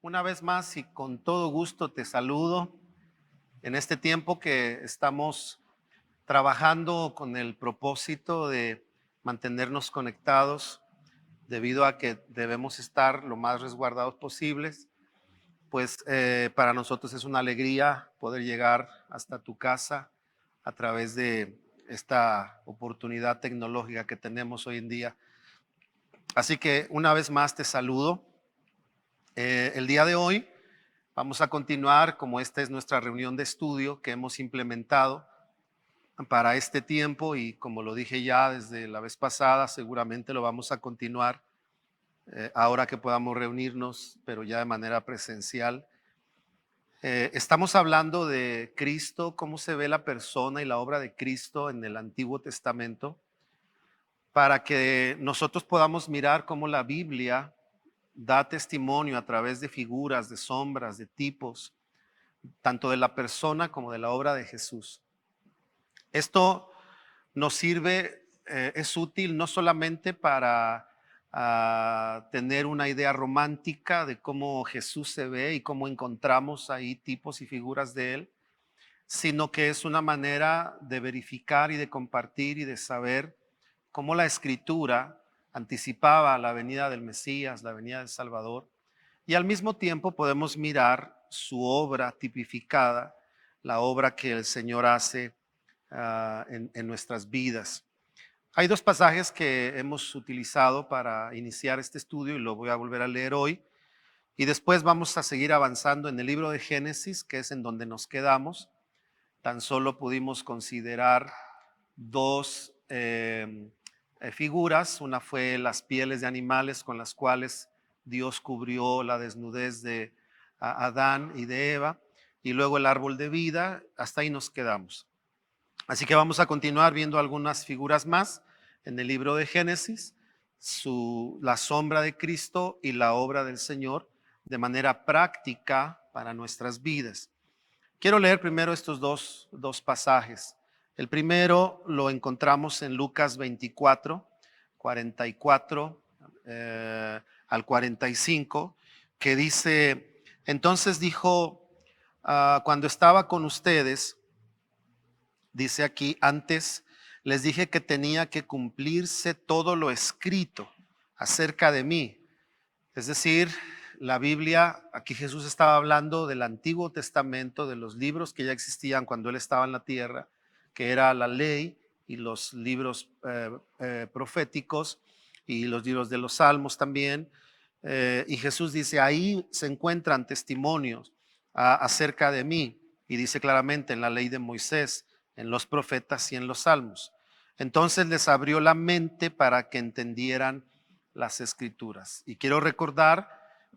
Una vez más y con todo gusto te saludo en este tiempo que estamos trabajando con el propósito de mantenernos conectados debido a que debemos estar lo más resguardados posibles. Pues para nosotros es una alegría poder llegar hasta tu casa a través de esta oportunidad tecnológica que tenemos hoy en día. Así que una vez más te saludo. El día de hoy vamos a continuar, como esta es nuestra reunión de estudio que hemos implementado para este tiempo y como lo dije ya desde la vez pasada, seguramente lo vamos a continuar ahora que podamos reunirnos, pero ya de manera presencial. Estamos hablando de Cristo, cómo se ve la persona y la obra de Cristo en el Antiguo Testamento, para que nosotros podamos mirar cómo la Biblia da testimonio a través de figuras, de sombras, de tipos, tanto de la persona como de la obra de Jesús. Esto nos sirve, es útil no solamente para tener una idea romántica de cómo Jesús se ve y cómo encontramos ahí tipos y figuras de él, sino que es una manera de verificar y de compartir y de saber cómo la Escritura anticipaba la venida del Mesías, la venida del Salvador, y al mismo tiempo podemos mirar su obra tipificada, la obra que el Señor hace en nuestras vidas. Hay dos pasajes que hemos utilizado para iniciar este estudio y lo voy a volver a leer hoy. Y después vamos a seguir avanzando en el libro de Génesis, que es en donde nos quedamos. Tan solo pudimos considerar dos figuras. Una fue las pieles de animales con las cuales Dios cubrió la desnudez de Adán y de Eva. Y luego el árbol de vida. Hasta ahí nos quedamos. Así que vamos a continuar viendo algunas figuras más en el libro de Génesis, la sombra de Cristo y la obra del Señor de manera práctica para nuestras vidas. Quiero leer primero estos dos pasajes. El primero lo encontramos en Lucas 24, 44 al 45, que dice, entonces dijo, cuando estaba con ustedes, dice aquí, antes les dije que tenía que cumplirse todo lo escrito acerca de mí. Es decir, la Biblia, aquí Jesús estaba hablando del Antiguo Testamento, de los libros que ya existían cuando Él estaba en la tierra, que era la ley y los libros proféticos y los libros de los salmos también. Y Jesús dice, ahí se encuentran testimonios acerca de mí. Y dice claramente en la ley de Moisés, en los profetas y en los salmos. Entonces les abrió la mente para que entendieran las escrituras. Y quiero recordar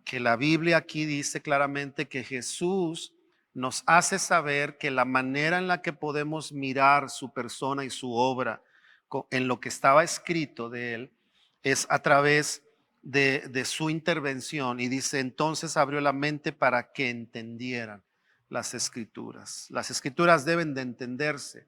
que la Biblia aquí dice claramente que Jesús nos hace saber que la manera en la que podemos mirar su persona y su obra en lo que estaba escrito de él es a través de su intervención. Y dice, entonces abrió la mente para que entendieran las escrituras. Las escrituras deben de entenderse.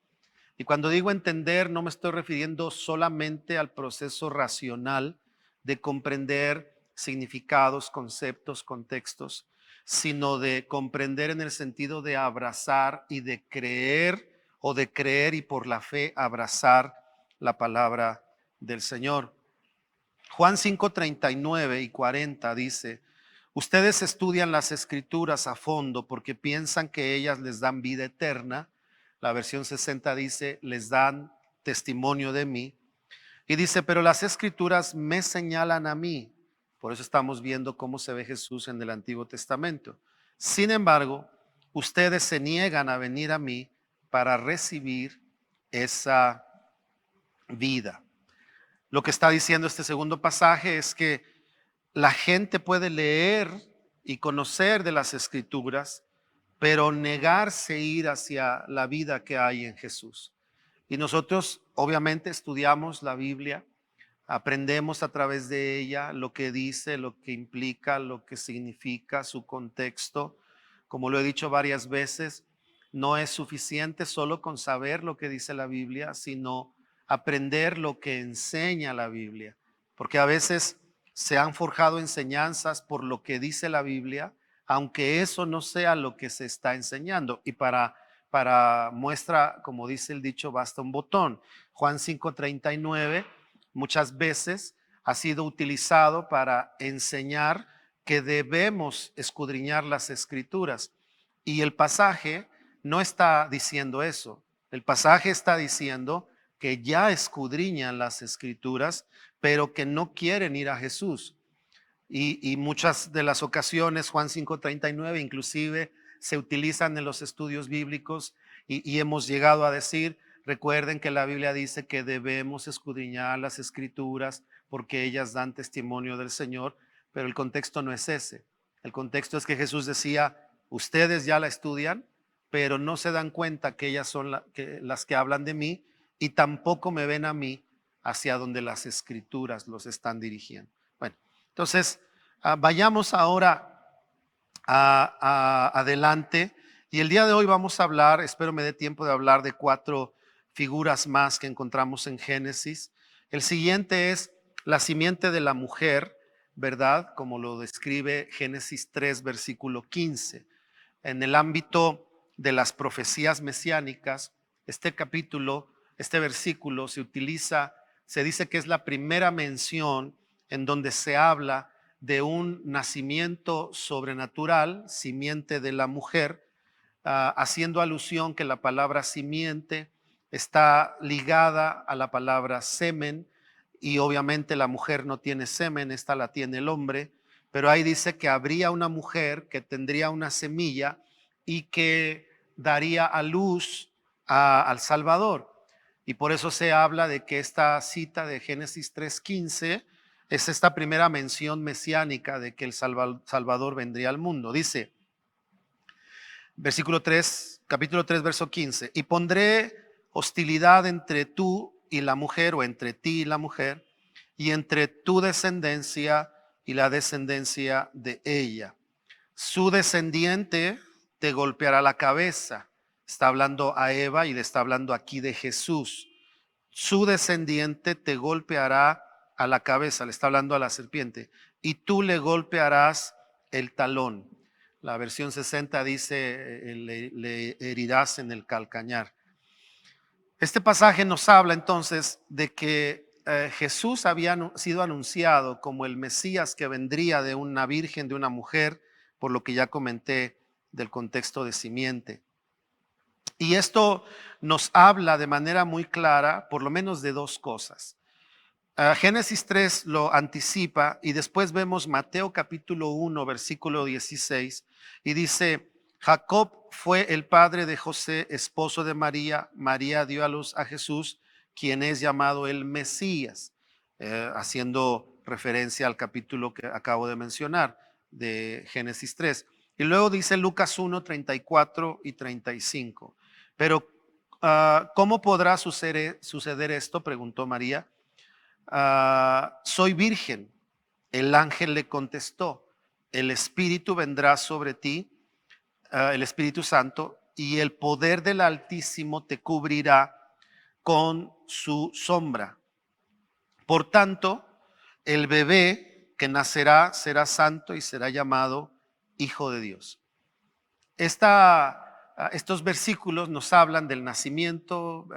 Y cuando digo entender, no me estoy refiriendo solamente al proceso racional de comprender significados, conceptos, contextos, sino de comprender en el sentido de abrazar y de creer, o de creer y por la fe abrazar la palabra del Señor. Juan 5:39 y 40 dice, ustedes estudian las escrituras a fondo porque piensan que ellas les dan vida eterna. La versión 60 dice, les dan testimonio de mí. Y dice, pero las escrituras me señalan a mí. Por eso estamos viendo cómo se ve Jesús en el Antiguo Testamento. Sin embargo, ustedes se niegan a venir a mí para recibir esa vida. Lo que está diciendo este segundo pasaje es que la gente puede leer y conocer de las escrituras, pero negarse ir hacia la vida que hay en Jesús. Y nosotros obviamente estudiamos la Biblia, aprendemos a través de ella lo que dice, lo que implica, lo que significa, su contexto. Como lo he dicho varias veces, no es suficiente solo con saber lo que dice la Biblia, sino aprender lo que enseña la Biblia. Porque a veces se han forjado enseñanzas por lo que dice la Biblia, aunque eso no sea lo que se está enseñando. Y para muestra, como dice el dicho, basta un botón. Juan 5:39 muchas veces ha sido utilizado para enseñar que debemos escudriñar las escrituras. Y el pasaje no está diciendo eso. El pasaje está diciendo que ya escudriñan las escrituras, pero que no quieren ir a Jesús. Y muchas de las ocasiones, Juan 5:39 inclusive se utilizan en los estudios bíblicos y hemos llegado a decir, recuerden que la Biblia dice que debemos escudriñar las escrituras porque ellas dan testimonio del Señor, pero el contexto no es ese. El contexto es que Jesús decía, ustedes ya la estudian, pero no se dan cuenta que ellas son las que hablan de mí y tampoco me ven a mí hacia donde las escrituras los están dirigiendo. Bueno, entonces vayamos ahora adelante y el día de hoy vamos a hablar, espero me dé tiempo de hablar de 4 figuras más que encontramos en Génesis. El siguiente es la simiente de la mujer, ¿verdad? Como lo describe Génesis 3, versículo 15. En el ámbito de las profecías mesiánicas, este capítulo, este versículo se utiliza, se dice que es la primera mención en donde se habla de un nacimiento sobrenatural, simiente de la mujer, haciendo alusión que la palabra simiente está ligada a la palabra semen y obviamente la mujer no tiene semen, esta la tiene el hombre, pero ahí dice que habría una mujer que tendría una semilla y que daría a luz al Salvador. Y por eso se habla de que esta cita de Génesis 3:15 es esta primera mención mesiánica de que el Salvador vendría al mundo. Dice, versículo 3, capítulo 3, verso 15, y pondré hostilidad entre tú y la mujer, o entre ti y la mujer, y entre tu descendencia y la descendencia de ella. Su descendiente te golpeará la cabeza. Está hablando a Eva y le está hablando aquí de Jesús. Su descendiente te golpeará a la cabeza, le está hablando a la serpiente, y tú le golpearás el talón. La versión 60 dice, le herirás en el calcañar. Este pasaje nos habla entonces de que Jesús había sido anunciado como el Mesías que vendría de una virgen, de una mujer, por lo que ya comenté del contexto de simiente. Y esto nos habla de manera muy clara, por lo menos de 2 cosas. Génesis 3 lo anticipa y después vemos Mateo capítulo 1, versículo 16 y dice, Jacob fue el padre de José, esposo de María. María dio a luz a Jesús, quien es llamado el Mesías, haciendo referencia al capítulo que acabo de mencionar de Génesis 3. Y luego dice Lucas 1, 34 y 35. Pero, ¿cómo podrá suceder esto? Preguntó María. Soy virgen. El ángel le contestó, el Espíritu vendrá sobre ti, el Espíritu Santo, y el poder del Altísimo te cubrirá con su sombra. Por tanto, el bebé que nacerá será santo y será llamado Hijo de Dios. Estos versículos nos hablan del nacimiento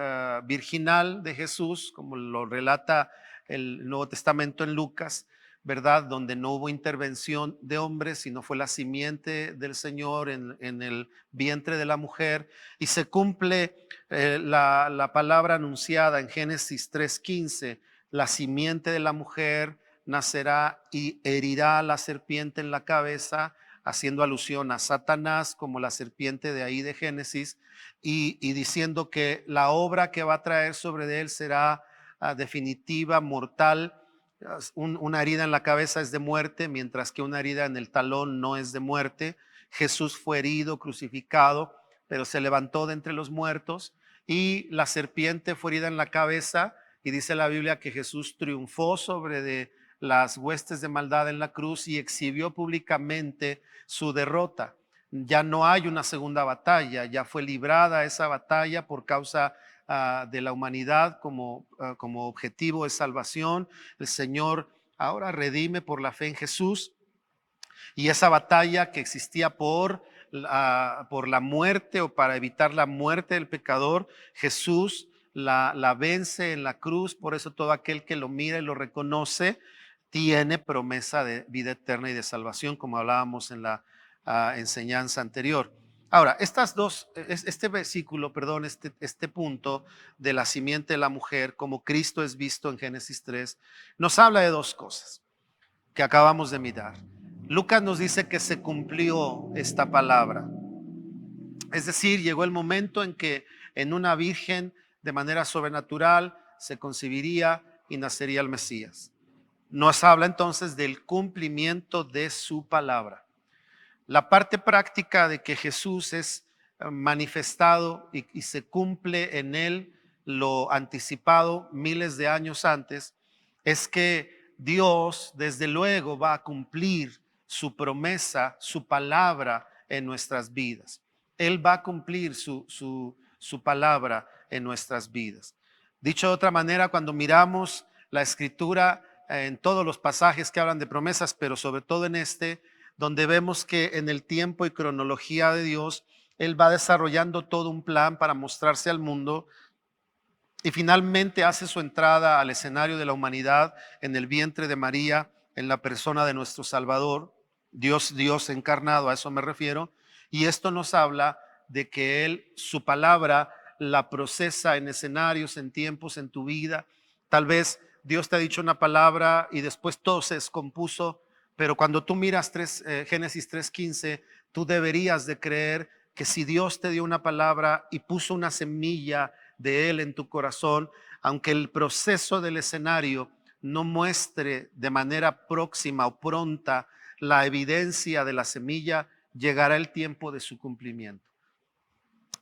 virginal de Jesús, como lo relata el Nuevo Testamento en Lucas, ¿verdad? Donde no hubo intervención de hombres, sino fue la simiente del Señor en el vientre de la mujer. Y se cumple la palabra anunciada en Génesis 3:15, la simiente de la mujer nacerá y herirá a la serpiente en la cabeza, haciendo alusión a Satanás como la serpiente de ahí de Génesis y diciendo que la obra que va a traer sobre él será definitiva, mortal. Una herida en la cabeza es de muerte, mientras que una herida en el talón no es de muerte. Jesús fue herido, crucificado, pero se levantó de entre los muertos, y la serpiente fue herida en la cabeza, y dice la Biblia que Jesús triunfó sobre de las huestes de maldad en la cruz y exhibió públicamente su derrota. Ya no hay una segunda batalla, ya fue librada esa batalla por causa de la humanidad como objetivo de salvación. El Señor ahora redime por la fe en Jesús. Y esa batalla que existía por la muerte o para evitar la muerte del pecador, Jesús la vence en la cruz. Por eso todo aquel que lo mira y lo reconoce tiene promesa de vida eterna y de salvación, como hablábamos en la enseñanza anterior. Ahora, este versículo, perdón, este punto de la simiente de la mujer, como Cristo es visto en Génesis 3, nos habla de dos cosas que acabamos de mirar. Lucas nos dice que se cumplió esta palabra. Es decir, llegó el momento en que en una virgen de manera sobrenatural se concibiría y nacería el Mesías. Nos habla entonces del cumplimiento de su palabra. La parte práctica de que Jesús es manifestado y se cumple en él lo anticipado miles de años antes, es que Dios desde luego va a cumplir su promesa, su palabra en nuestras vidas. Él va a cumplir su palabra en nuestras vidas. Dicho de otra manera, cuando miramos la escritura en todos los pasajes que hablan de promesas, pero sobre todo en este, donde vemos que en el tiempo y cronología de Dios, Él va desarrollando todo un plan para mostrarse al mundo y finalmente hace su entrada al escenario de la humanidad en el vientre de María, en la persona de nuestro Salvador, Dios encarnado, a eso me refiero, y esto nos habla de que Él, su palabra, la procesa en escenarios, en tiempos, en tu vida. Tal vez Dios te ha dicho una palabra y después todo se descompuso, pero cuando tú miras Génesis 3:15, tú deberías de creer que si Dios te dio una palabra y puso una semilla de Él en tu corazón, aunque el proceso del escenario no muestre de manera próxima o pronta la evidencia de la semilla, llegará el tiempo de su cumplimiento.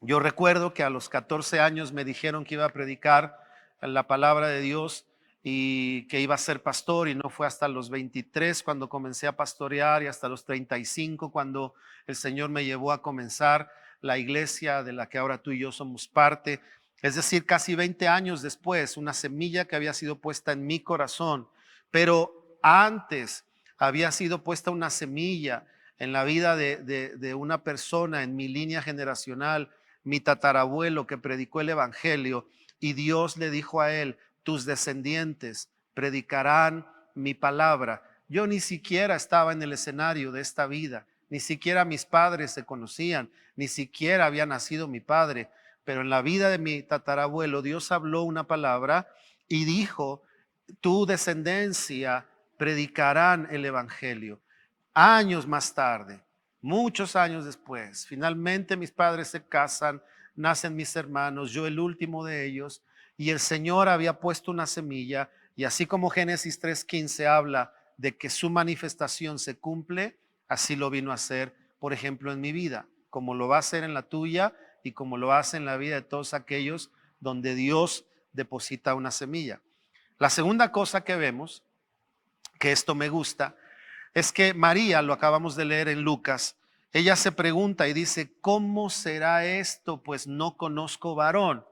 Yo recuerdo que a los 14 años me dijeron que iba a predicar la palabra de Dios y que iba a ser pastor, y no fue hasta los 23 cuando comencé a pastorear y hasta los 35 cuando el Señor me llevó a comenzar la iglesia de la que ahora tú y yo somos parte. Es decir, casi 20 años después, una semilla que había sido puesta en mi corazón, pero antes había sido puesta una semilla en la vida de una persona en mi línea generacional, mi tatarabuelo que predicó el evangelio, y Dios le dijo a él: tus descendientes predicarán mi palabra. Yo ni siquiera estaba en el escenario de esta vida, ni siquiera mis padres se conocían, ni siquiera había nacido mi padre, pero en la vida de mi tatarabuelo Dios habló una palabra y dijo: tu descendencia predicarán el evangelio. Años más tarde, muchos años después, finalmente mis padres se casan, nacen mis hermanos, yo el último de ellos, y el Señor había puesto una semilla, y así como Génesis 3:15 habla de que su manifestación se cumple, así lo vino a hacer, por ejemplo, en mi vida, como lo va a hacer en la tuya y como lo hace en la vida de todos aquellos donde Dios deposita una semilla. La segunda cosa que vemos, que esto me gusta, es que María, lo acabamos de leer en Lucas, ella se pregunta y dice: ¿cómo será esto? Pues no conozco varón.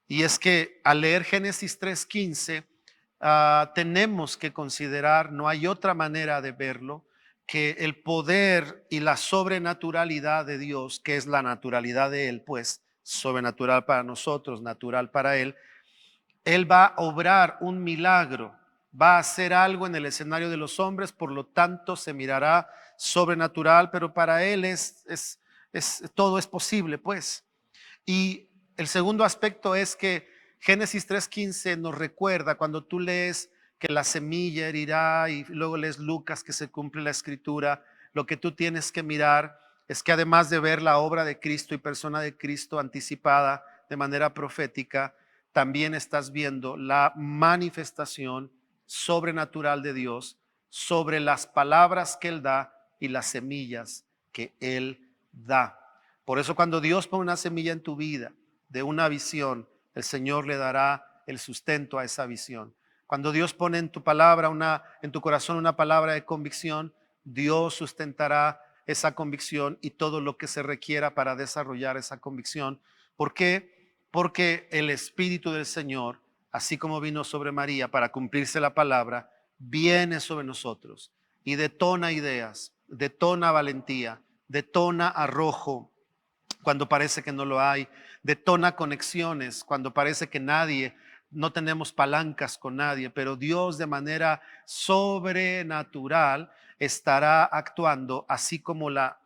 Y es que al leer Génesis 3:15, tenemos que considerar, no hay otra manera de verlo, que el poder y la sobrenaturalidad de Dios, que es la naturalidad de Él, pues sobrenatural para nosotros, natural para Él, Él va a obrar un milagro, va a hacer algo en el escenario de los hombres, por lo tanto se mirará sobrenatural, pero para Él todo es posible, pues. Y el segundo aspecto es que Génesis 3:15 nos recuerda, cuando tú lees que la semilla herirá y luego lees Lucas que se cumple la escritura, lo que tú tienes que mirar es que además de ver la obra de Cristo y persona de Cristo anticipada de manera profética, también estás viendo la manifestación sobrenatural de Dios sobre las palabras que Él da y las semillas que Él da. Por eso cuando Dios pone una semilla en tu vida de una visión, el Señor le dará el sustento a esa visión. Cuando Dios pone en tu palabra en tu corazón una palabra de convicción, Dios sustentará esa convicción y todo lo que se requiera para desarrollar esa convicción. ¿Por qué? Porque el Espíritu del Señor, así como vino sobre María para cumplirse la palabra, viene sobre nosotros y detona ideas, detona valentía, detona arrojo cuando parece que no lo hay, detona conexiones cuando parece que no tenemos palancas con nadie, pero Dios de manera sobrenatural estará actuando, así como la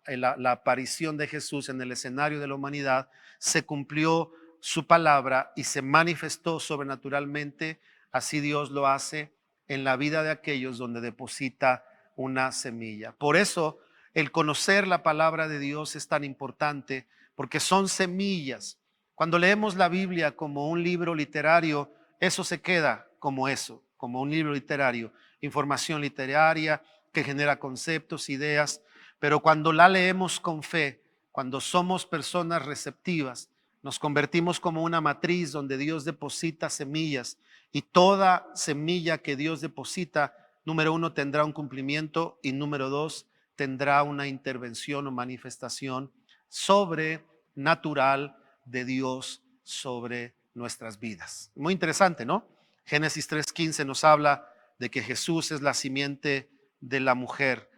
aparición de Jesús en el escenario de la humanidad se cumplió su palabra y se manifestó sobrenaturalmente. Así Dios lo hace en la vida de aquellos donde deposita una semilla. Por eso el conocer la palabra de Dios es tan importante, porque son semillas. Cuando leemos la Biblia como un libro literario, eso se queda como eso, como un libro literario, información literaria que genera conceptos, ideas, pero cuando la leemos con fe, cuando somos personas receptivas, nos convertimos como una matriz donde Dios deposita semillas, y toda semilla que Dios deposita, número uno, tendrá un cumplimiento, y número dos, tendrá una intervención o manifestación sobrenatural de Dios sobre nuestras vidas. Muy interesante, ¿no? Génesis 3:15 nos habla de que Jesús es la simiente de la mujer.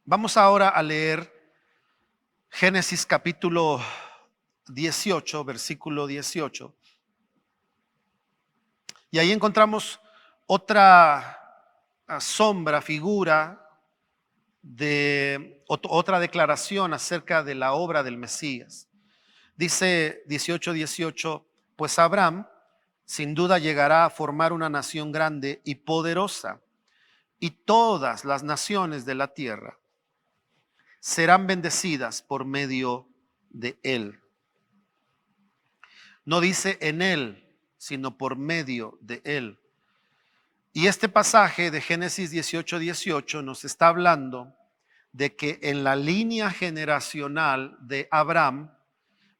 Vamos ahora a leer Génesis capítulo 18, versículo 18. Y ahí encontramos otra sombra, figura de otra declaración acerca de la obra del Mesías. Dice 18:18, pues Abraham sin duda llegará a formar una nación grande y poderosa, y todas las naciones de la tierra serán bendecidas por medio de él. No dice en él, sino por medio de él. Y este pasaje de Génesis 18:18 nos está hablando de que en la línea generacional de Abraham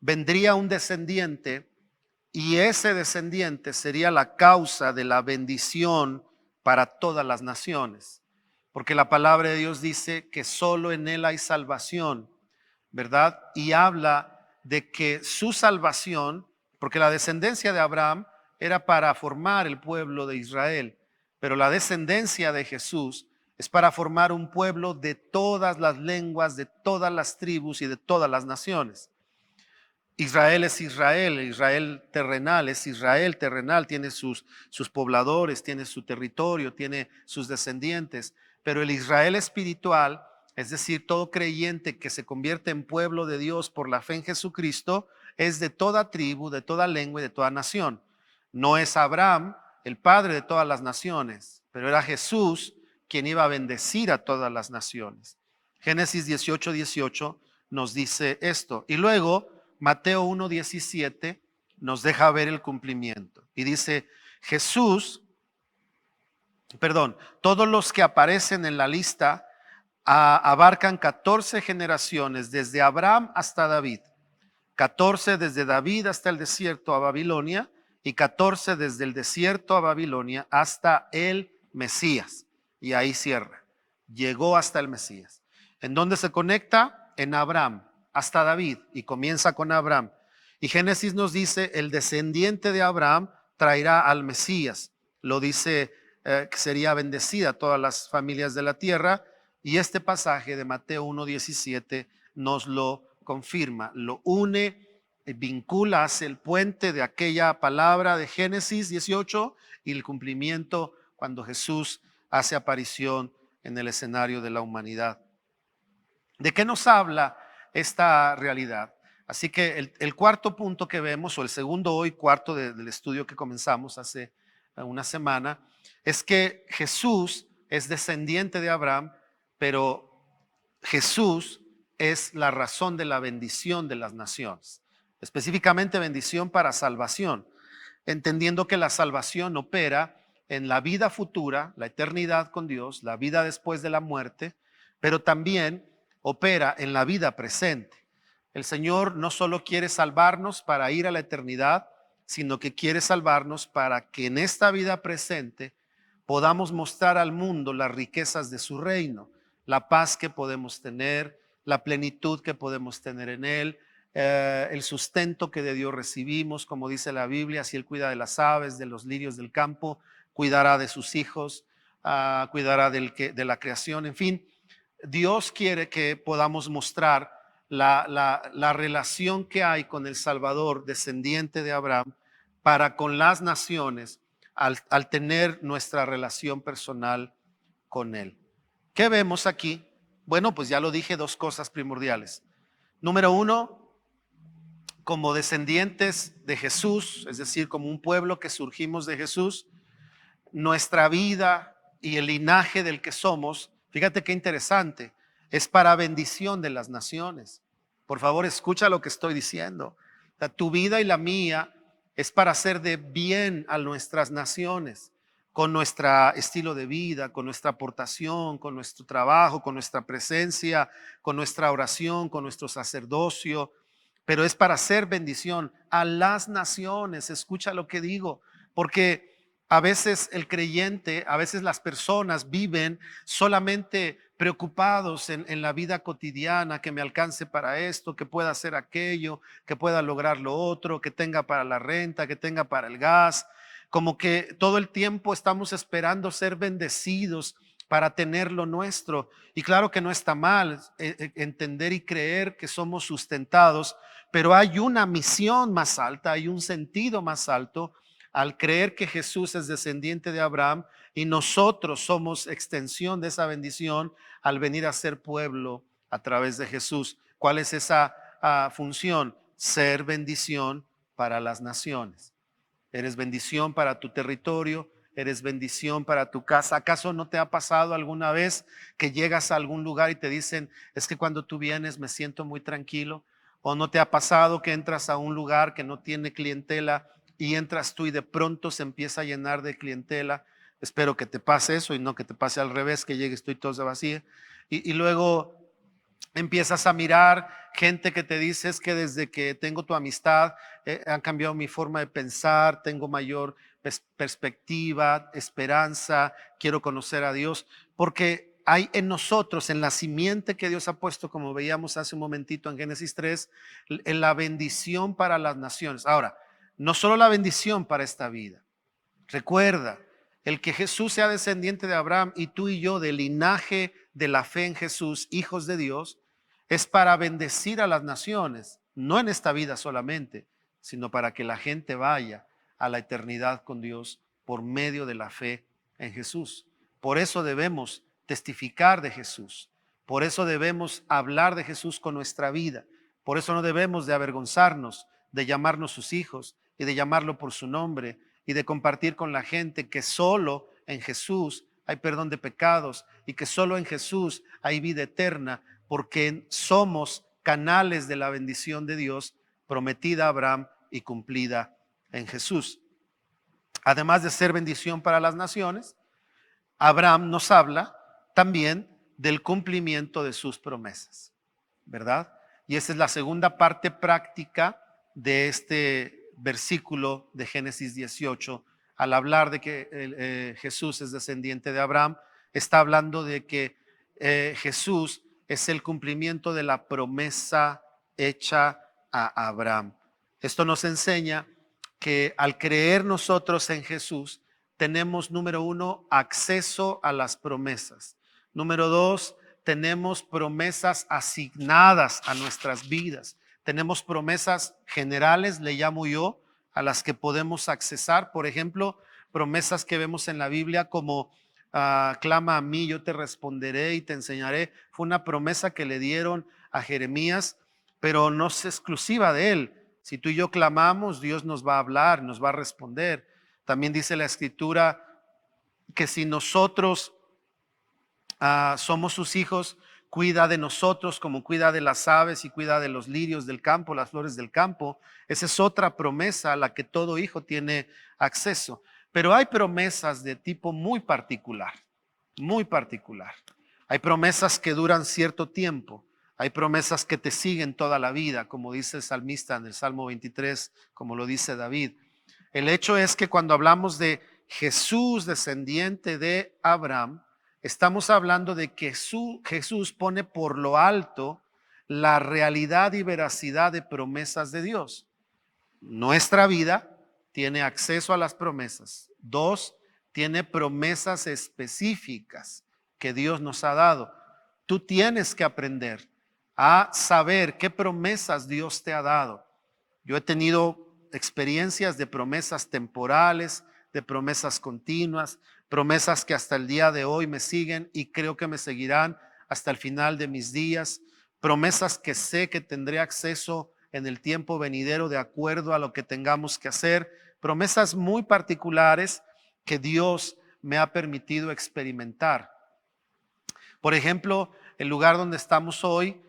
vendría un descendiente, y ese descendiente sería la causa de la bendición para todas las naciones. Porque la palabra de Dios dice que solo en él hay salvación, ¿verdad? Y habla de que su salvación, porque la descendencia de Abraham era para formar el pueblo de Israel, pero la descendencia de Jesús es para formar un pueblo de todas las lenguas, de todas las tribus y de todas las naciones. Israel es Israel, Israel terrenal es Israel terrenal, tiene sus pobladores, tiene su territorio, tiene sus descendientes, pero el Israel espiritual, es decir, todo creyente que se convierte en pueblo de Dios por la fe en Jesucristo, es de toda tribu, de toda lengua y de toda nación. No es Abraham el padre de todas las naciones, pero era Jesús quien iba a bendecir a todas las naciones. Génesis 18:18 nos dice esto. Y luego Mateo 1:17 nos deja ver el cumplimiento. Y dice, todos los que aparecen en la lista abarcan 14 generaciones, desde Abraham hasta David. 14 desde David hasta el desierto a Babilonia, y 14 desde el desierto a Babilonia hasta el Mesías. Y ahí cierra. Llegó hasta el Mesías. ¿En dónde se conecta? En Abraham, hasta David, y comienza con Abraham. Y Génesis nos dice, el descendiente de Abraham traerá al Mesías. Lo dice que sería bendecida todas las familias de la tierra. Y este pasaje de Mateo 1:17 nos lo confirma, lo une, vincula, hace el puente de aquella palabra de Génesis 18 y el cumplimiento cuando Jesús hace aparición en el escenario de la humanidad. ¿De qué nos habla esta realidad? Así que el cuarto punto que vemos, o el segundo hoy cuarto del estudio que comenzamos hace una semana, es que Jesús es descendiente de Abraham, pero Jesús es la razón de la bendición de las naciones, específicamente bendición para salvación, entendiendo que la salvación opera en la vida futura, la eternidad con Dios, la vida después de la muerte, pero también opera en la vida presente. El Señor no solo quiere salvarnos para ir a la eternidad, sino que quiere salvarnos para que en esta vida presente podamos mostrar al mundo las riquezas de su reino, la paz que podemos tener, la plenitud que podemos tener en Él, el sustento que de Dios recibimos, como dice la Biblia, si Él cuida de las aves, de los lirios del campo, cuidará de sus hijos. cuidará de la creación, en fin. Dios quiere que podamos mostrar la relación que hay con el Salvador, descendiente de Abraham, para con las naciones, al tener nuestra relación personal con Él. ¿Qué vemos aquí? Bueno, pues ya lo dije, dos cosas primordiales. Número uno, como descendientes de Jesús, es decir, como un pueblo que surgimos de Jesús, nuestra vida y el linaje del que somos, fíjate qué interesante, es para bendición de las naciones. Por favor, escucha lo que estoy diciendo. O sea, tu vida y la mía es para hacer de bien a nuestras naciones, con nuestro estilo de vida, con nuestra aportación, con nuestro trabajo, con nuestra presencia, con nuestra oración, con nuestro sacerdocio, pero es para hacer bendición a las naciones. Escucha lo que digo, porque a veces el creyente, a veces las personas viven solamente preocupados en la vida cotidiana, que me alcance para esto, que pueda hacer aquello, que pueda lograr lo otro, que tenga para la renta, que tenga para el gas. Como que todo el tiempo estamos esperando ser bendecidos para tener lo nuestro. Y claro que no está mal entender y creer que somos sustentados, pero hay una misión más alta, hay un sentido más alto al creer que Jesús es descendiente de Abraham y nosotros somos extensión de esa bendición al venir a ser pueblo a través de Jesús. ¿Cuál es esa función? Ser bendición para las naciones. Eres bendición para tu territorio, eres bendición para tu casa. ¿Acaso no te ha pasado alguna vez que llegas a algún lugar y te dicen, es que cuando tú vienes me siento muy tranquilo? ¿O no te ha pasado que entras a un lugar que no tiene clientela y entras tú y de pronto se empieza a llenar de clientela? Espero que te pase eso y no que te pase al revés, que llegues tú y todo se vacíe. Y luego empiezas a mirar gente que te dice, es que desde que tengo tu amistad han cambiado mi forma de pensar, tengo mayor perspectiva, esperanza, quiero conocer a Dios, porque hay en nosotros, en la simiente que Dios ha puesto, como veíamos hace un momentito en Génesis 3, en la bendición para las naciones. Ahora, no solo la bendición para esta vida. Recuerda, el que Jesús sea descendiente de Abraham y tú y yo del linaje de la fe en Jesús, hijos de Dios, es para bendecir a las naciones, no en esta vida solamente, sino para que la gente vaya a la eternidad con Dios por medio de la fe en Jesús. Por eso debemos testificar de Jesús, por eso debemos hablar de Jesús con nuestra vida, por eso no debemos de avergonzarnos de llamarnos sus hijos y de llamarlo por su nombre y de compartir con la gente que solo en Jesús hay perdón de pecados y que solo en Jesús hay vida eterna, porque somos canales de la bendición de Dios prometida a Abraham y cumplida en Jesús. Además de ser bendición para las naciones, Abraham nos habla también del cumplimiento de sus promesas, ¿verdad? Y esa es la segunda parte práctica de este versículo de Génesis 18. Al hablar de que Jesús es descendiente de Abraham, está hablando de que Jesús es el cumplimiento de la promesa hecha a Abraham. Esto nos enseña que al creer nosotros en Jesús, tenemos, número uno, acceso a las promesas. Número dos, tenemos promesas asignadas a nuestras vidas. Tenemos promesas generales, le llamo yo, a las que podemos accesar. Por ejemplo, promesas que vemos en la Biblia como clama a mí, yo te responderé y te enseñaré. Fue una promesa que le dieron a Jeremías, pero no es exclusiva de él. Si tú y yo clamamos, Dios nos va a hablar, nos va a responder. También dice la Escritura que si nosotros somos sus hijos, cuida de nosotros como cuida de las aves y cuida de los lirios del campo, las flores del campo. Esa es otra promesa a la que todo hijo tiene acceso. Pero hay promesas de tipo muy particular, muy particular. Hay promesas que duran cierto tiempo. Hay promesas que te siguen toda la vida, como dice el salmista en el Salmo 23, como lo dice David. El hecho es que cuando hablamos de Jesús, descendiente de Abraham, estamos hablando de que Jesús pone por lo alto la realidad y veracidad de promesas de Dios. Nuestra vida tiene acceso a las promesas. Dos, tiene promesas específicas que Dios nos ha dado. Tú tienes que aprender a saber qué promesas Dios te ha dado. Yo he tenido experiencias de promesas temporales, de promesas continuas, promesas que hasta el día de hoy me siguen y creo que me seguirán hasta el final de mis días, promesas que sé que tendré acceso en el tiempo venidero de acuerdo a lo que tengamos que hacer, promesas muy particulares que Dios me ha permitido experimentar. Por ejemplo, el lugar donde estamos hoy,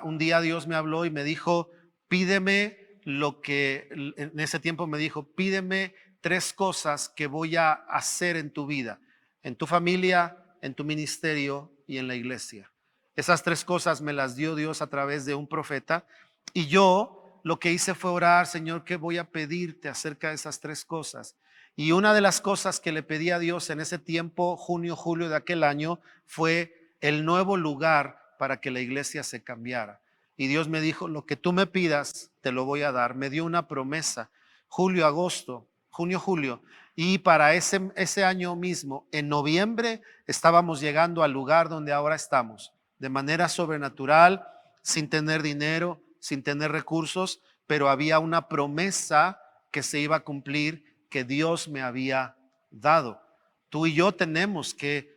un día Dios me habló y me dijo, pídeme lo que, en ese tiempo me dijo, pídeme 3 cosas que voy a hacer en tu vida, en tu familia, en tu ministerio y en la iglesia. Esas 3 cosas me las dio Dios a través de un profeta y yo lo que hice fue orar, Señor, ¿qué voy a pedirte acerca de esas 3 cosas? Y una de las cosas que le pedí a Dios en ese tiempo, junio, julio de aquel año, fue el nuevo lugar para que la iglesia se cambiara. Y Dios me dijo, lo que tú me pidas, te lo voy a dar. Me dio una promesa, julio, agosto, junio, julio. Y para ese año mismo, en noviembre, estábamos llegando al lugar donde ahora estamos, de manera sobrenatural, sin tener dinero, sin tener recursos, pero había una promesa que se iba a cumplir que Dios me había dado. Tú y yo tenemos que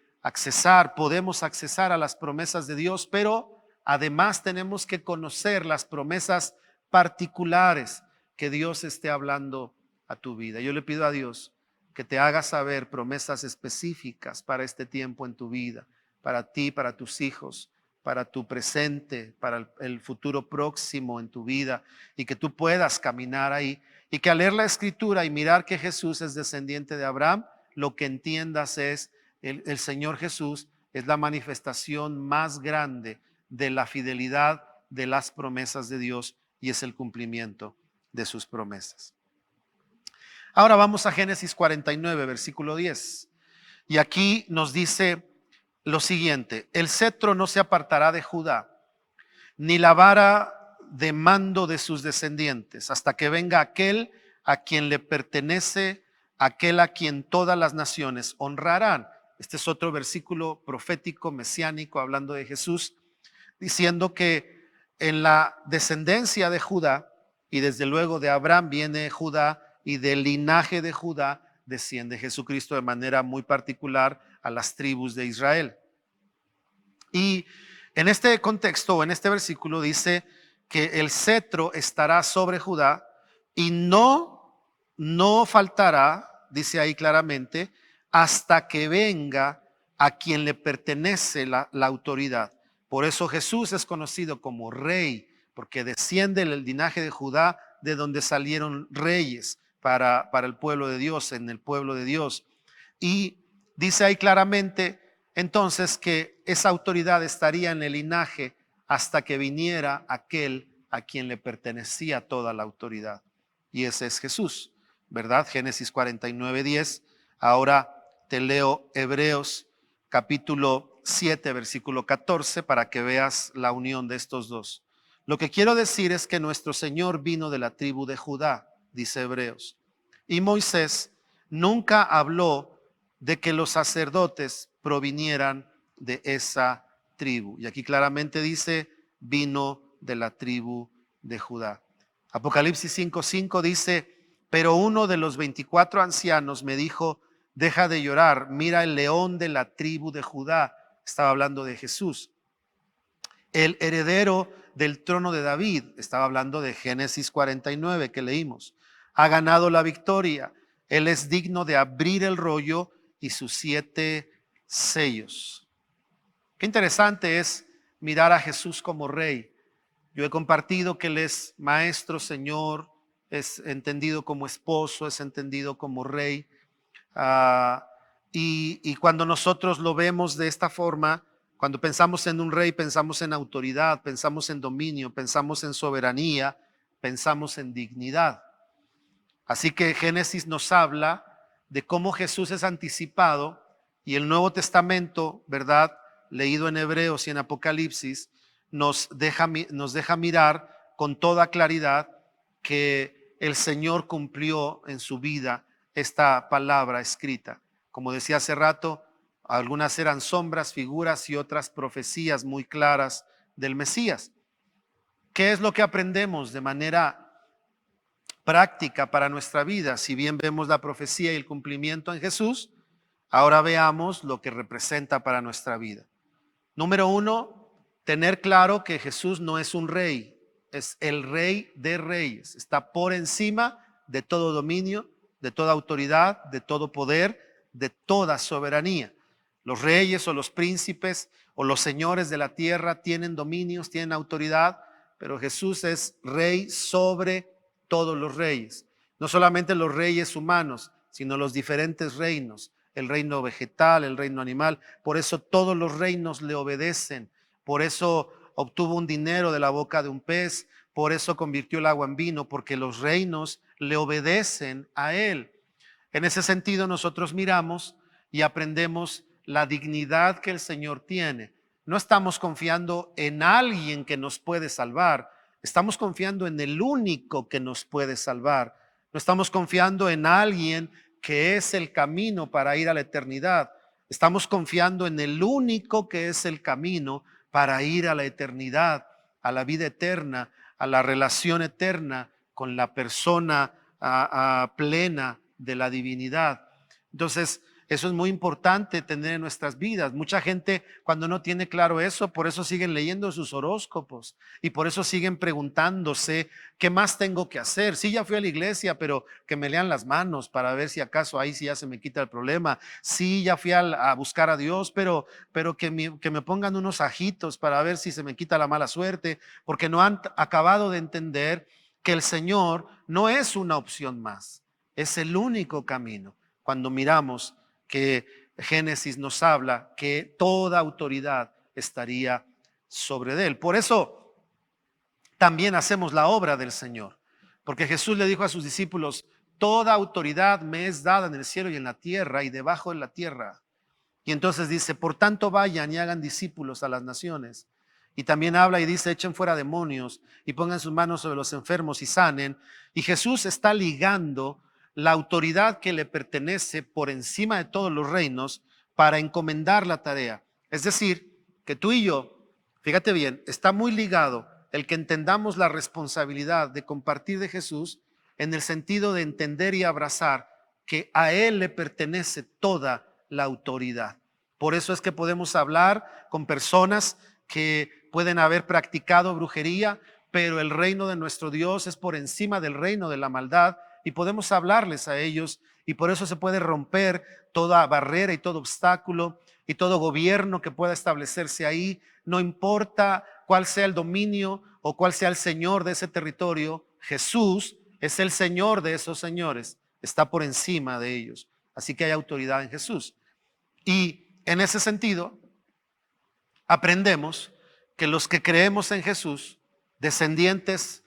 podemos accesar a las promesas de Dios, pero además tenemos que conocer las promesas particulares que Dios esté hablando a tu vida. Yo le pido a Dios que te haga saber promesas específicas para este tiempo en tu vida, para ti, para tus hijos, para tu presente, para el futuro próximo en tu vida, y que tú puedas caminar ahí y que al leer la escritura y mirar que Jesús es descendiente de Abraham, lo que entiendas es el Señor Jesús es la manifestación más grande de la fidelidad de las promesas de Dios y es el cumplimiento de sus promesas. Ahora vamos a Génesis 49, versículo 10. Y aquí nos dice lo siguiente: el cetro no se apartará de Judá, ni la vara de mando de sus descendientes, hasta que venga aquel a quien le pertenece, aquel a quien todas las naciones honrarán. Este es otro versículo profético, mesiánico, hablando de Jesús, diciendo que en la descendencia de Judá, y desde luego de Abraham viene Judá, y del linaje de Judá desciende Jesucristo de manera muy particular a las tribus de Israel. Y en este contexto, en este versículo, dice que el cetro estará sobre Judá y no faltará, dice ahí claramente, hasta que venga a quien le pertenece la autoridad. Por eso Jesús es conocido como rey, porque desciende del linaje de Judá, de donde salieron reyes para el pueblo de Dios, en el pueblo de Dios. Y dice ahí claramente entonces que esa autoridad estaría en el linaje hasta que viniera aquel a quien le pertenecía toda la autoridad. Y ese es Jesús, ¿verdad? Génesis 49, 10. Ahora te leo Hebreos capítulo 7, versículo 14, para que veas la unión de estos dos. Lo que quiero decir es que nuestro Señor vino de la tribu de Judá, dice Hebreos. Y Moisés nunca habló de que los sacerdotes provinieran de esa tribu. Y aquí claramente dice, vino de la tribu de Judá. Apocalipsis 5:5 dice, pero uno de los 24 ancianos me dijo, deja de llorar, mira el león de la tribu de Judá. Estaba hablando de Jesús. El heredero del trono de David, estaba hablando de Génesis 49 que leímos, ha ganado la victoria. Él es digno de abrir el rollo y sus 7 sellos. Qué interesante es mirar a Jesús como rey. Yo he compartido que Él es maestro, Señor, es entendido como esposo, es entendido como rey. Y cuando nosotros lo vemos de esta forma, cuando pensamos en un rey, pensamos en autoridad, pensamos en dominio, pensamos en soberanía, pensamos en dignidad. Así que Génesis nos habla de cómo Jesús es anticipado y el Nuevo Testamento, ¿verdad?, leído en Hebreos y en Apocalipsis, nos deja mirar con toda claridad que el Señor cumplió en su vida esta palabra escrita. Como decía hace rato, algunas eran sombras, figuras y otras profecías muy claras del Mesías. ¿Qué es lo que aprendemos de manera práctica para nuestra vida? Si bien vemos la profecía y el cumplimiento en Jesús, ahora veamos lo que representa para nuestra vida. Número uno, tener claro que Jesús no es un rey, es el Rey de Reyes. Está por encima de todo dominio, de toda autoridad, de todo poder, de toda soberanía. Los reyes o los príncipes o los señores de la tierra tienen dominios, tienen autoridad, pero Jesús es rey sobre todos los reyes. No solamente los reyes humanos, sino los diferentes reinos, el reino vegetal, el reino animal. Por eso todos los reinos le obedecen. Por eso obtuvo un dinero de la boca de un pez. Por eso convirtió el agua en vino, porque los reinos le obedecen a él. En ese sentido, nosotros miramos y aprendemos la dignidad que el Señor tiene. No estamos confiando en alguien que nos puede salvar, estamos confiando en el único que nos puede salvar. No estamos confiando en alguien que es el camino para ir a la eternidad. Estamos confiando en el único que es el camino para ir a la eternidad, a la vida eterna, a la relación eterna con la persona plena de la divinidad. Entonces, eso es muy importante tener en nuestras vidas. Mucha gente, cuando no tiene claro eso, por eso siguen leyendo sus horóscopos y por eso siguen preguntándose qué más tengo que hacer. Sí, ya fui a la iglesia, pero que me lean las manos para ver si acaso ahí sí ya se me quita el problema. Sí, ya fui a buscar a Dios, pero que me pongan unos ajitos para ver si se me quita la mala suerte, porque no han acabado de entender que el Señor no es una opción más, es el único camino. Cuando miramos que Génesis nos habla que toda autoridad estaría sobre él. Por eso también hacemos la obra del Señor, porque Jesús le dijo a sus discípulos: toda autoridad me es dada en el cielo y en la tierra y debajo de la tierra. Y entonces dice: por tanto vayan y hagan discípulos a las naciones. Y también habla y dice: echen fuera demonios y pongan sus manos sobre los enfermos y sanen. Y Jesús está ligando la autoridad que le pertenece por encima de todos los reinos para encomendar la tarea. Es decir, que tú y yo, fíjate bien, está muy ligado el que entendamos la responsabilidad de compartir de Jesús, en el sentido de entender y abrazar que a Él le pertenece toda la autoridad. Por eso es que podemos hablar con personas que pueden haber practicado brujería, pero el reino de nuestro Dios es por encima del reino de la maldad, y podemos hablarles a ellos, y por eso se puede romper toda barrera y todo obstáculo y todo gobierno que pueda establecerse ahí. No importa cuál sea el dominio o cuál sea el señor de ese territorio, Jesús es el Señor de esos señores, está por encima de ellos. Así que hay autoridad en Jesús. Y en ese sentido, aprendemos que los que creemos en Jesús, descendientes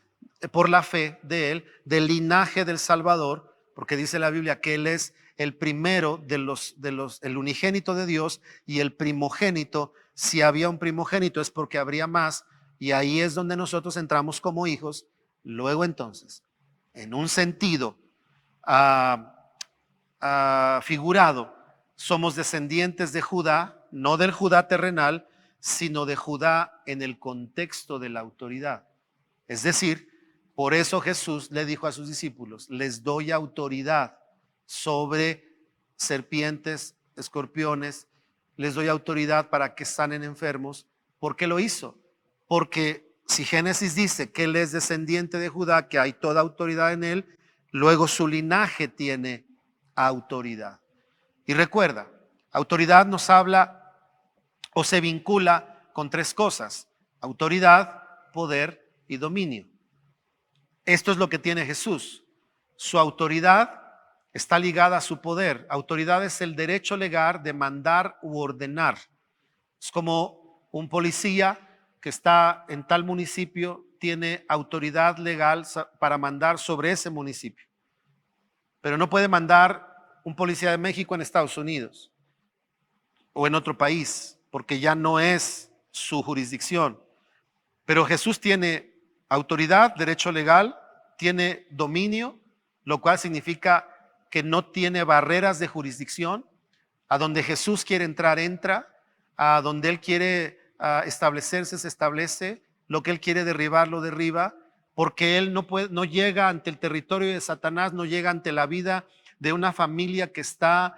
por la fe de Él, del linaje del Salvador, porque dice la Biblia que Él es el primero el unigénito de Dios y el primogénito. Si había un primogénito es porque habría más, y ahí es donde nosotros entramos como hijos. Luego entonces, en un sentido figurado, somos descendientes de Judá, no del Judá terrenal, sino de Judá en el contexto de la autoridad. Es decir, por eso Jesús le dijo a sus discípulos: les doy autoridad sobre serpientes, escorpiones, les doy autoridad para que sanen enfermos. ¿Por qué lo hizo? Porque si Génesis dice que Él es descendiente de Judá, que hay toda autoridad en Él, luego su linaje tiene autoridad. Y recuerda, autoridad nos habla o se vincula con tres cosas: autoridad, poder y dominio. Esto es lo que tiene Jesús. Su autoridad está ligada a su poder. Autoridad es el derecho legal de mandar u ordenar. Es como un policía que está en tal municipio, tiene autoridad legal para mandar sobre ese municipio, pero no puede mandar un policía de México en Estados Unidos o en otro país, porque ya no es su jurisdicción. Pero Jesús tiene autoridad, derecho legal, tiene dominio, lo cual significa que no tiene barreras de jurisdicción, A donde Jesús quiere entrar, entra. A donde Él quiere establecerse, se establece. Lo que Él quiere derribar, lo derriba. Porque Él no llega ante el territorio de Satanás, no llega ante la vida de una familia que está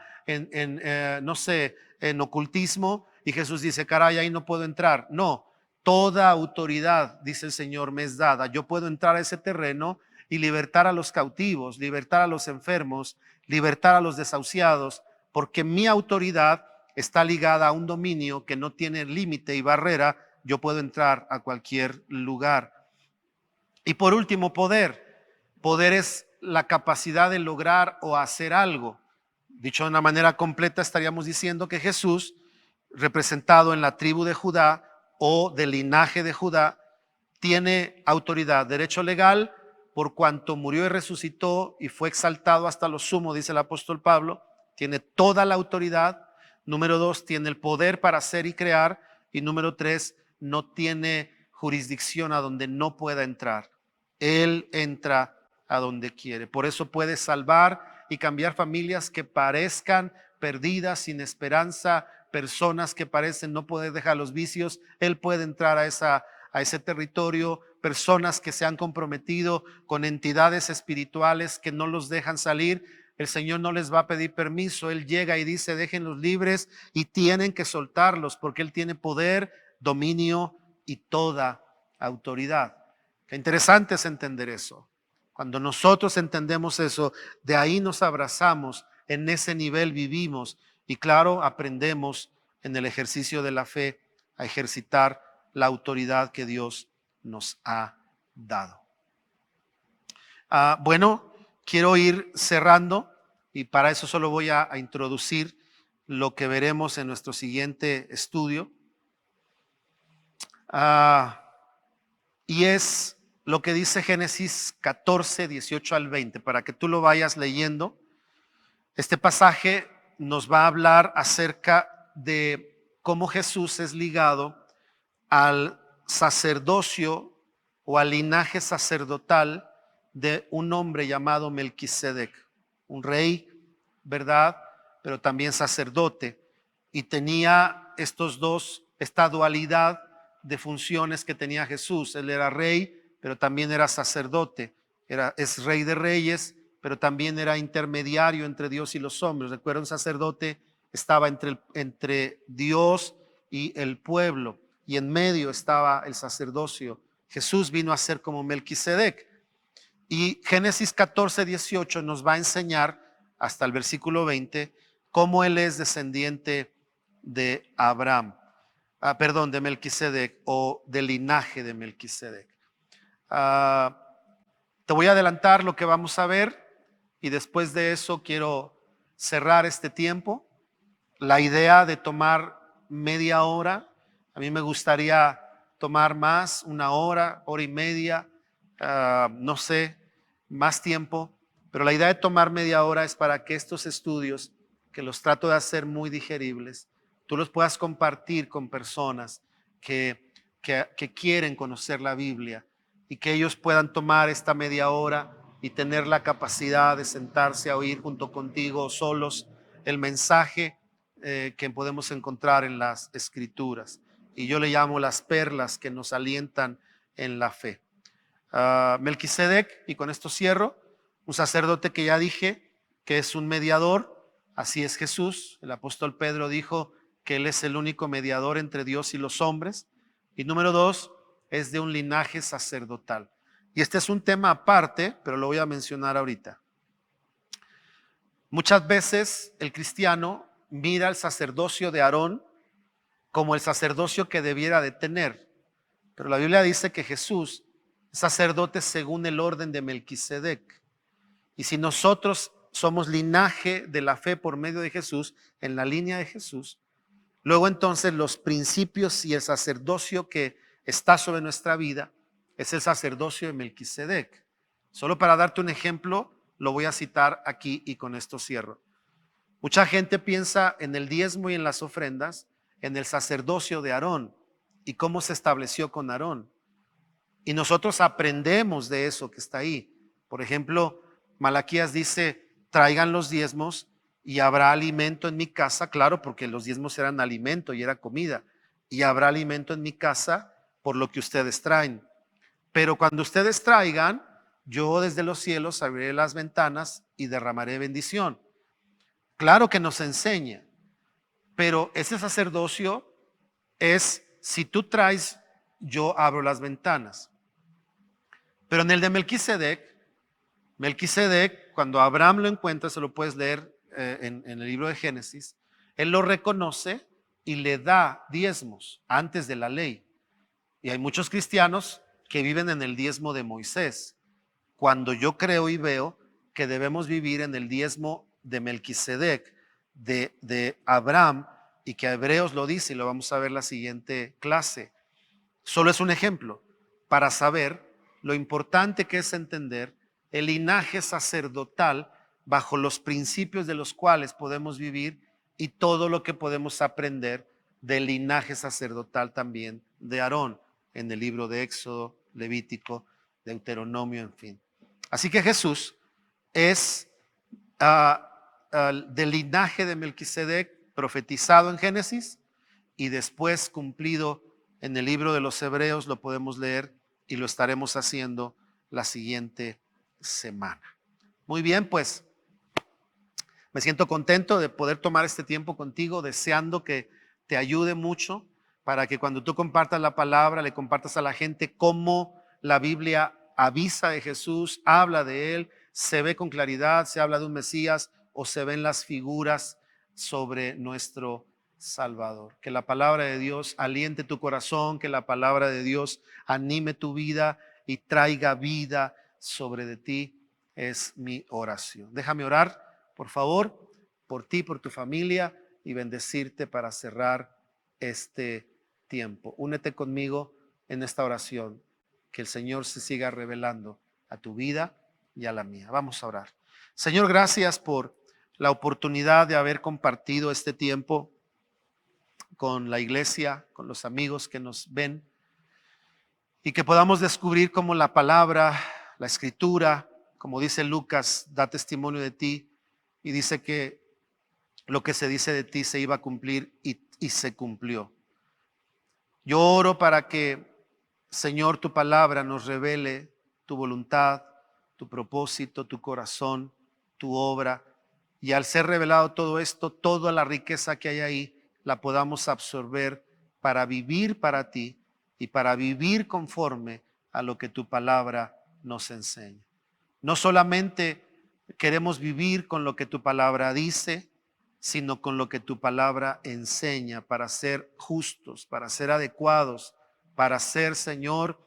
no sé, en ocultismo. Y Jesús dice, caray, ahí no puedo entrar. No, toda autoridad, dice el Señor, me es dada. Yo puedo entrar a ese terreno y libertar a los cautivos, libertar a los enfermos, libertar a los desahuciados, porque mi autoridad está ligada a un dominio que no tiene límite y barrera. Yo puedo entrar a cualquier lugar. Y por último, poder. Poder es la capacidad de lograr o hacer algo. Dicho de una manera completa, estaríamos diciendo que Jesús, representado en la tribu de Judá o del linaje de Judá, tiene autoridad, derecho legal, por cuanto murió y resucitó y fue exaltado hasta lo sumo, dice el apóstol Pablo. Tiene toda la autoridad. Número 2, tiene el poder para hacer y crear. Y número 3, no tiene jurisdicción a donde no pueda entrar. Él entra a donde quiere. Por eso puede salvar y cambiar familias que parezcan perdidas, sin esperanza, personas que parecen no poder dejar los vicios. Él puede entrar a ese territorio, personas que se han comprometido con entidades espirituales que no los dejan salir. El Señor no les va a pedir permiso. Él llega y dice, déjenlos libres, y tienen que soltarlos porque Él tiene poder, dominio y toda autoridad. Qué interesante es entender eso. Cuando nosotros entendemos eso, de ahí nos abrazamos, en ese nivel vivimos y claro, aprendemos en el ejercicio de la fe a ejercitar la autoridad que Dios nos ha dado. Bueno, quiero ir cerrando y para eso solo voy a introducir lo que veremos en nuestro siguiente estudio. Y es lo que dice Génesis 14, 18 al 20, para que tú lo vayas leyendo. Este pasaje nos va a hablar acerca de cómo Jesús es ligado al sacerdocio o al linaje sacerdotal de un hombre llamado Melquisedec, un rey, ¿verdad? Pero también sacerdote, y tenía esta dualidad de funciones que tenía Jesús. Él era rey, pero también era sacerdote. Es rey de reyes, pero también era intermediario entre Dios y los hombres. Recuerda, un sacerdote estaba entre Dios y el pueblo, y en medio estaba el sacerdocio. Jesús vino a ser como Melquisedec. Y Génesis 14, 18 nos va a enseñar hasta el versículo 20 cómo Él es descendiente de Abraham, de Melquisedec, o del linaje de Melquisedec. Te voy a adelantar lo que vamos a ver y después de eso quiero cerrar este tiempo. La idea de tomar media hora, a mí me gustaría tomar más, una hora, hora y media, no sé, más tiempo, pero la idea de tomar media hora es para que estos estudios, que los trato de hacer muy digeribles, tú los puedas compartir con personas que quieren conocer la Biblia y que ellos puedan tomar esta media hora y tener la capacidad de sentarse a oír junto contigo solos el mensaje que podemos encontrar en las Escrituras. Y yo le llamo las perlas que nos alientan en la fe. Melquisedec, y con esto cierro, un sacerdote que ya dije que es un mediador. Así es Jesús. El apóstol Pedro dijo que Él es el único mediador entre Dios y los hombres. Y número 2, es de un linaje sacerdotal. Y este es un tema aparte, pero lo voy a mencionar ahorita. Muchas veces el cristiano mira el sacerdocio de Aarón como el sacerdocio que debiera de tener. Pero la Biblia dice que Jesús es sacerdote según el orden de Melquisedec. Y si nosotros somos linaje de la fe por medio de Jesús, en la línea de Jesús, luego entonces los principios y el sacerdocio que está sobre nuestra vida es el sacerdocio de Melquisedec. Solo para darte un ejemplo, lo voy a citar aquí y con esto cierro. Mucha gente piensa en el diezmo y en las ofrendas, en el sacerdocio de Aarón y cómo se estableció con Aarón. Y nosotros aprendemos de eso que está ahí. Por ejemplo, Malaquías dice, traigan los diezmos y habrá alimento en mi casa, claro, porque los diezmos eran alimento y era comida, y habrá alimento en mi casa por lo que ustedes traen. Pero cuando ustedes traigan, yo desde los cielos abriré las ventanas y derramaré bendición. Claro que nos enseña, pero ese sacerdocio es, si tú traes, yo abro las ventanas. Pero en el de Melquisedec, cuando Abraham lo encuentra, se lo puedes leer en el libro de Génesis, él lo reconoce y le da diezmos antes de la ley. Y hay muchos cristianos que viven en el diezmo de Moisés, cuando yo creo y veo que debemos vivir en el diezmo de Melquisedec, de Abraham, y que a Hebreos lo dice, y lo vamos a ver la siguiente clase. Solo es un ejemplo para saber lo importante que es entender el linaje sacerdotal bajo los principios de los cuales podemos vivir y todo lo que podemos aprender del linaje sacerdotal también de Aarón en el libro de Éxodo, Levítico, Deuteronomio, en fin. Así que Jesús es del linaje de Melquisedec, profetizado en Génesis y después cumplido en el libro de los Hebreos. Lo podemos leer y lo estaremos haciendo la siguiente semana. Muy bien, pues me siento contento de poder tomar este tiempo contigo, deseando que te ayude mucho para que cuando tú compartas la palabra, le compartas a la gente cómo la Biblia avisa de Jesús, habla de Él, se ve con claridad, se habla de un Mesías o se ven las figuras sobre nuestro Salvador. Que la palabra de Dios aliente tu corazón, que la palabra de Dios anime tu vida y traiga vida sobre de ti. Es mi oración. Déjame orar, por favor, por ti, por tu familia y bendecirte para cerrar este tiempo. Únete conmigo en esta oración. Que el Señor se siga revelando a tu vida y a la mía. Vamos a orar. Señor, gracias por la oportunidad de haber compartido este tiempo con la iglesia, con los amigos que nos ven y que podamos descubrir cómo la palabra, la escritura, como dice Lucas, da testimonio de ti y dice que lo que se dice de ti se iba a cumplir y se cumplió. Yo oro para que, Señor, tu palabra nos revele tu voluntad, tu propósito, tu corazón, tu obra. Y al ser revelado todo esto, toda la riqueza que hay ahí, la podamos absorber para vivir para ti y para vivir conforme a lo que tu palabra nos enseña. No solamente queremos vivir con lo que tu palabra dice, sino con lo que tu palabra enseña para ser justos, para ser adecuados, para ser, Señor,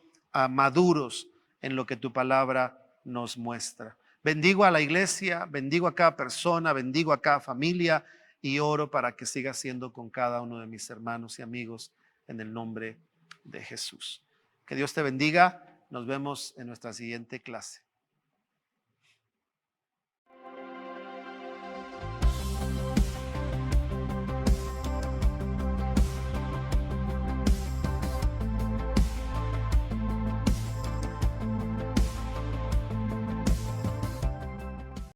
maduros en lo que tu palabra nos muestra. Bendigo a la iglesia, bendigo a cada persona, bendigo a cada familia y oro para que siga siendo con cada uno de mis hermanos y amigos en el nombre de Jesús. Que Dios te bendiga. Nos vemos en nuestra siguiente clase.